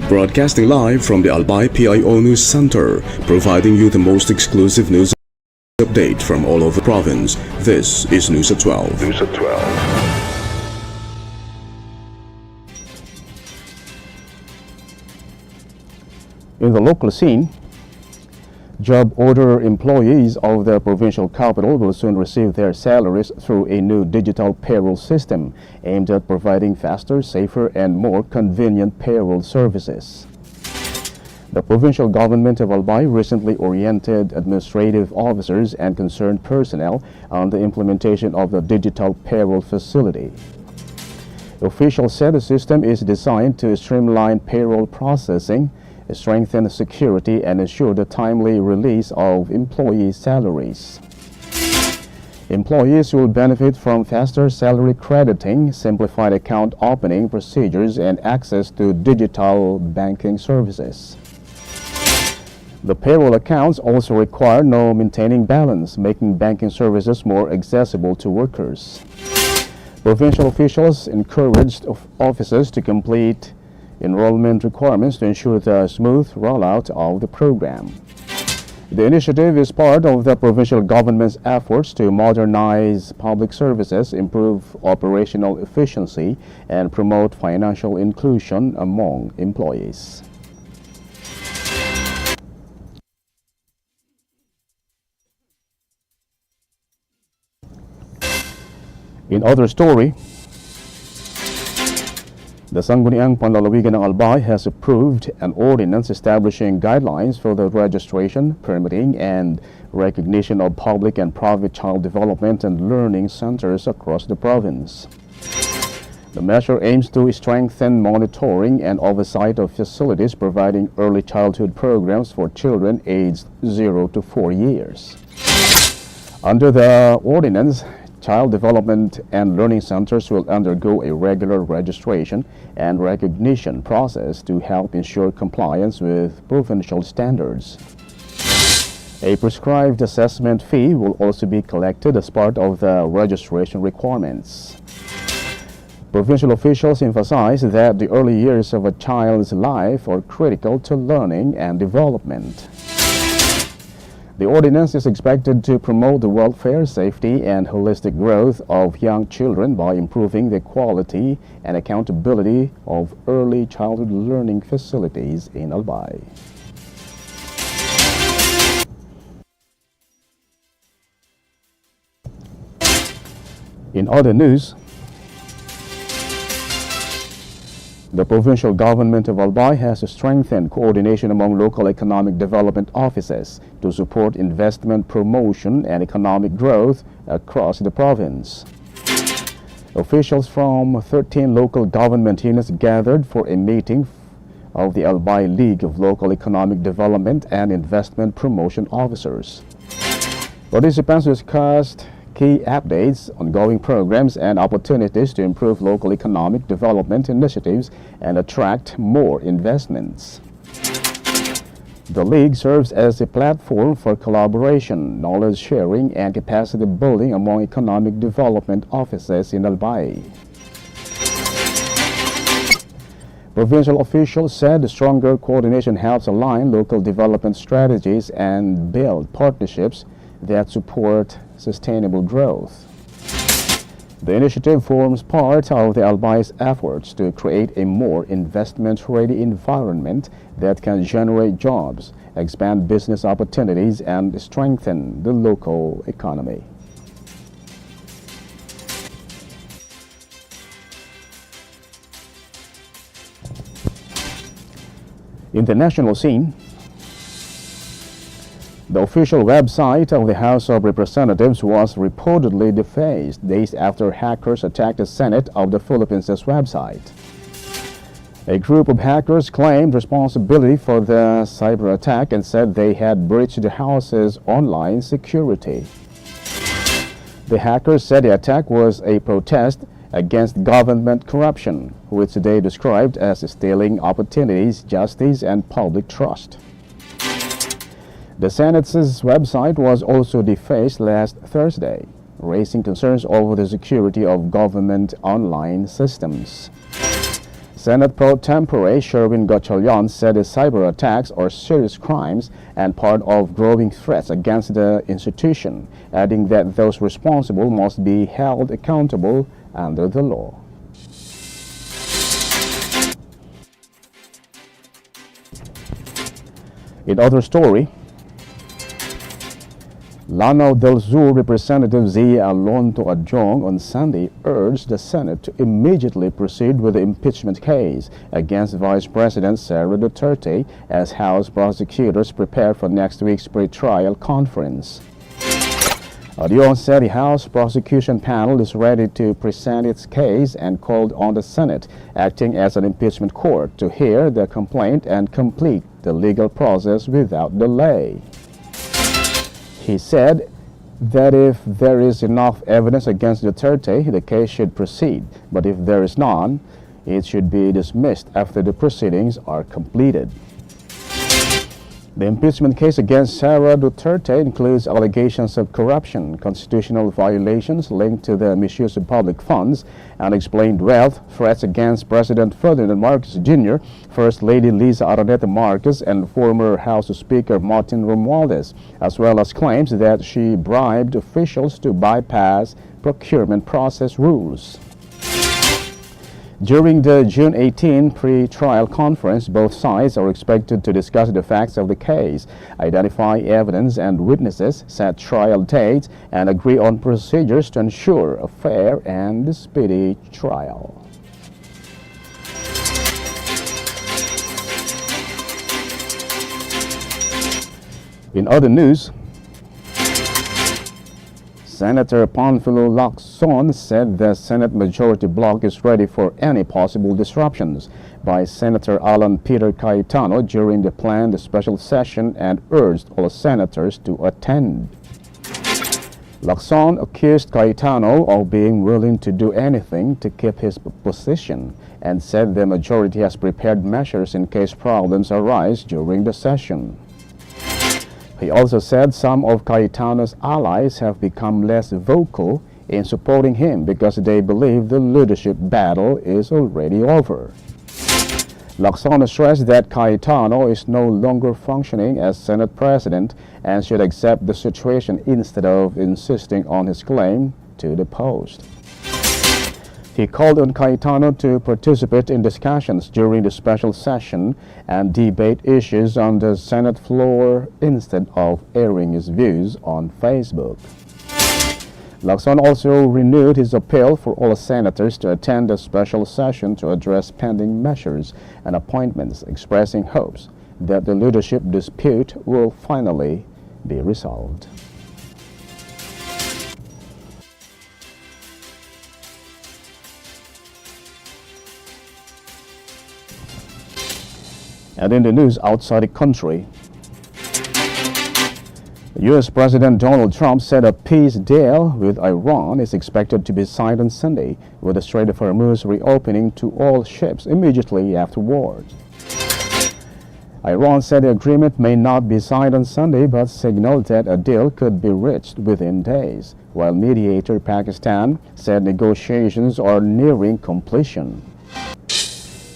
Broadcasting live from the Albay PIO News Center, providing you the most exclusive news update from all over the province. This is News at 12. News at 12. In the local scene, job order employees of the provincial capital will soon receive their salaries through a new digital payroll system aimed at providing faster, safer, and more convenient payroll services. The provincial government of Albay recently oriented administrative officers and concerned personnel on the implementation of the digital payroll facility. Officials said the system is designed to streamline payroll processing, strengthen security, and ensure the timely release of employee salaries. Employees will benefit from faster salary crediting, simplified account opening procedures, and access to digital banking services. The payroll accounts also require no maintaining balance, making banking services more accessible to workers. Provincial officials encouraged officers to complete enrollment requirements to ensure the smooth rollout of the program. The initiative is part of the provincial government's efforts to modernize public services, improve operational efficiency, and promote financial inclusion among employees. In other story, the Sangguniang Panlalawigan ng Albay has approved an ordinance establishing guidelines for the registration, permitting, and recognition of public and private child development and learning centers across the province. The measure aims to strengthen monitoring and oversight of facilities providing early childhood programs for children aged 0 to 4 years. Under the ordinance, child development and learning centers will undergo a regular registration and recognition process to help ensure compliance with provincial standards. A prescribed assessment fee will also be collected as part of the registration requirements. Provincial officials emphasize that the early years of a child's life are critical to learning and development. The ordinance is expected to promote the welfare, safety, and holistic growth of young children by improving the quality and accountability of early childhood learning facilities in Albay. In other news, the provincial government of Albay has strengthened coordination among local economic development offices to support investment promotion and economic growth across the province. Officials from 13 local government units gathered for a meeting of the Albay League of Local Economic Development and Investment Promotion Officers. Participants discussed key updates, ongoing programs, and opportunities to improve local economic development initiatives and attract more investments. The League serves as a platform for collaboration, knowledge sharing, and capacity building among economic development offices in Albay. Provincial officials said the stronger coordination helps align local development strategies and build partnerships that support sustainable growth. The initiative forms part of the Albay's efforts to create a more investment-ready environment that can generate jobs, expand business opportunities, and strengthen the local economy. In the national scene, the official website of the House of Representatives was reportedly defaced days after hackers attacked the Senate of the Philippines' website. A group of hackers claimed responsibility for the cyber attack and said they had breached the House's online security. The hackers said the attack was a protest against government corruption, which they described as stealing opportunities, justice, and public trust. The Senate's website was also defaced last Thursday, raising concerns over the security of government online systems. Senate Pro Tempore Sherwin Gatchalian said the cyber attacks are serious crimes and part of growing threats against the institution, adding that those responsible must be held accountable under the law. In other story, Lanao del Sur Representative Zia Alonto Adjong on Sunday urged the Senate to immediately proceed with the impeachment case against Vice President Sara Duterte as House prosecutors prepare for next week's pre-trial conference. Adjong said the House prosecution panel is ready to present its case and called on the Senate, acting as an impeachment court, to hear the complaint and complete the legal process without delay. He said that if there is enough evidence against Duterte, the case should proceed, but if there is none, it should be dismissed after the proceedings are completed. The impeachment case against Sara Duterte includes allegations of corruption, constitutional violations linked to the misuse of public funds, unexplained wealth, threats against President Ferdinand Marcos Jr., First Lady Liza Araneta Marcos, and former House Speaker Martin Romualdez, as well as claims that she bribed officials to bypass procurement process rules. During the June 18 pre-trial conference, both sides are expected to discuss the facts of the case, identify evidence and witnesses, set trial dates, and agree on procedures to ensure a fair and speedy trial. In other news, Senator Panfilo Lacson said the Senate Majority Bloc is ready for any possible disruptions by Senator Alan Peter Cayetano during the planned special session and urged all senators to attend. Lacson accused Cayetano of being willing to do anything to keep his position and said the majority has prepared measures in case problems arise during the session. He also said some of Cayetano's allies have become less vocal in supporting him because they believe the leadership battle is already over. Lacson stressed that Cayetano is no longer functioning as Senate President and should accept the situation instead of insisting on his claim to the post. He called on Cayetano to participate in discussions during the special session and debate issues on the Senate floor instead of airing his views on Facebook. Lacson also renewed his appeal for all senators to attend the special session to address pending measures and appointments, expressing hopes that the leadership dispute will finally be resolved. And in the news outside the country, U.S. President Donald Trump said a peace deal with Iran is expected to be signed on Sunday, with the Strait of Hormuz reopening to all ships immediately afterwards. Iran said the agreement may not be signed on Sunday, but signaled that a deal could be reached within days, while mediator Pakistan said negotiations are nearing completion.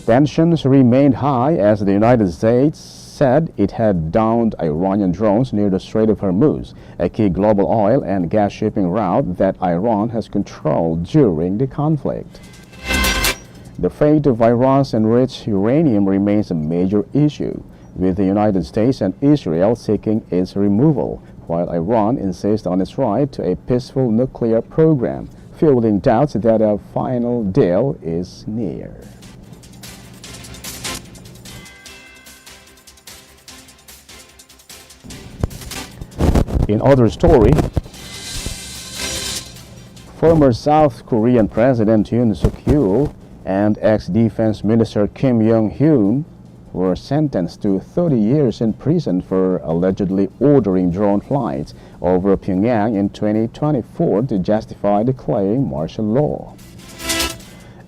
Tensions remained high as the United States said it had downed Iranian drones near the Strait of Hormuz, a key global oil and gas shipping route that Iran has controlled during the conflict. The fate of Iran's enriched uranium remains a major issue, with the United States and Israel seeking its removal, while Iran insists on its right to a peaceful nuclear program, fueling doubts that a final deal is near. In other story, former South Korean President Yoon Suk-yeol and ex-Defense Minister Kim Yong-hyun were sentenced to 30 years in prison for allegedly ordering drone flights over Pyongyang in 2024 to justify declaring martial law.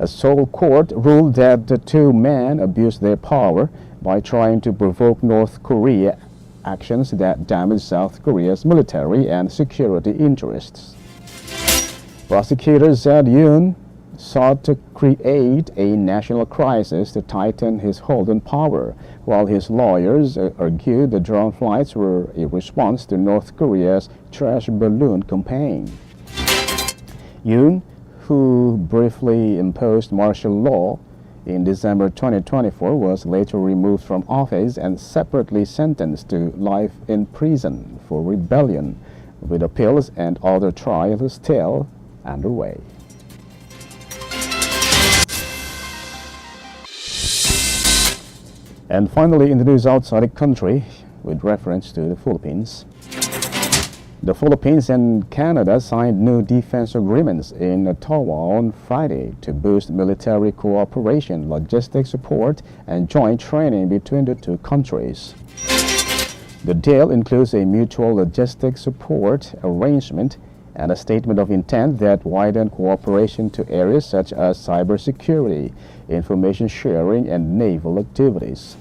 A Seoul court ruled that the two men abused their power by trying to provoke North Korea actions that damage South Korea's military and security interests. Prosecutors said Yoon sought to create a national crisis to tighten his hold on power, while his lawyers argued the drone flights were a response to North Korea's trash balloon campaign. Yoon, who briefly imposed martial law in December 2024, was later removed from office and separately sentenced to life in prison for rebellion, with appeals and other trials still underway. And finally, in the news outside the country, with reference to the Philippines, the Philippines and Canada signed new defense agreements in Ottawa on Friday to boost military cooperation, logistic support, and joint training between the two countries. The deal includes a mutual logistic support arrangement and a statement of intent that widen cooperation to areas such as cybersecurity, information sharing, and naval activities.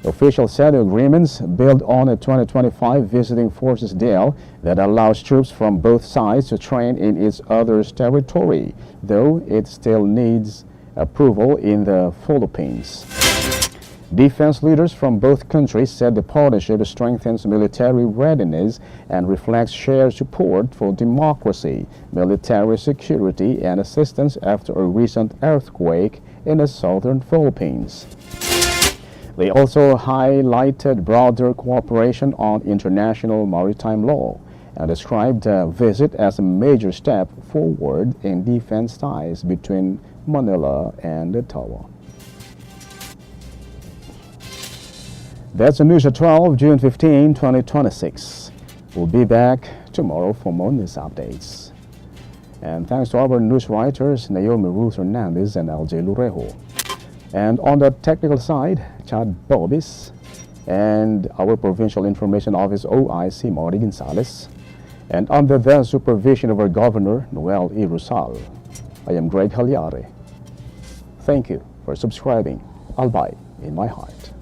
Officials said the agreements build on a 2025 visiting forces deal that allows troops from both sides to train in each other's territory, though it still needs approval in the Philippines. Defense leaders from both countries said the partnership strengthens military readiness and reflects shared support for democracy, military security, and assistance after a recent earthquake in the southern Philippines. They also highlighted broader cooperation on international maritime law and described the visit as a major step forward in defense ties between Manila and Ottawa. That's the news at 12, June 15, 2026. We'll be back tomorrow for more news updates. And thanks to our news writers, Naomi Ruth Hernandez and LJ Lurejo. And on the technical side, Chad Bobis and our Provincial Information Office OIC, Marty Gonzalez. And under the supervision of our Governor, Noel E. Rosal, I am Greg Hallare. Thank you for subscribing. Albay in my heart.